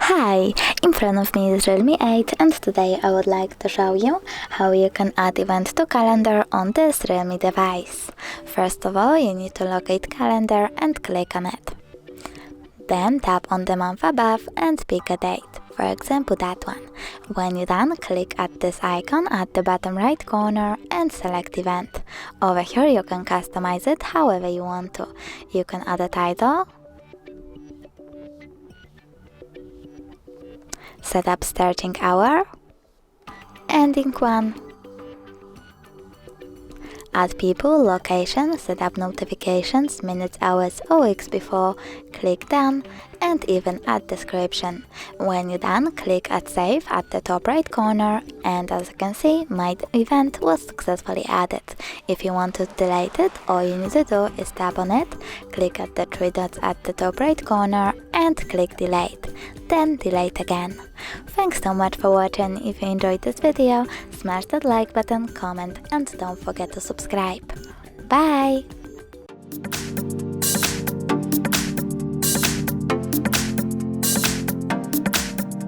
Hi, in front of me is Realme 8 and today I would like to show you how you can add event to calendar on this Realme device. First of all, you need to locate calendar and click on it. Then tap on the month above and pick a date, for example that one. When you're done, click at this icon at the bottom right corner and select event. Over here you can customize it however you want to. You can add a title, set up starting hour, ending one, add people, location, set up notifications, minutes, hours or weeks before, click done, and even add description. When you're done, click at save at the top right corner, and as you can see, my event was successfully added. If you want to delete it, all you need to do is tap on it, click at the three dots at the top right corner and click delete, then delete again. Thanks so much for watching. If you enjoyed this video, smash that like button, comment and don't forget to subscribe. Bye!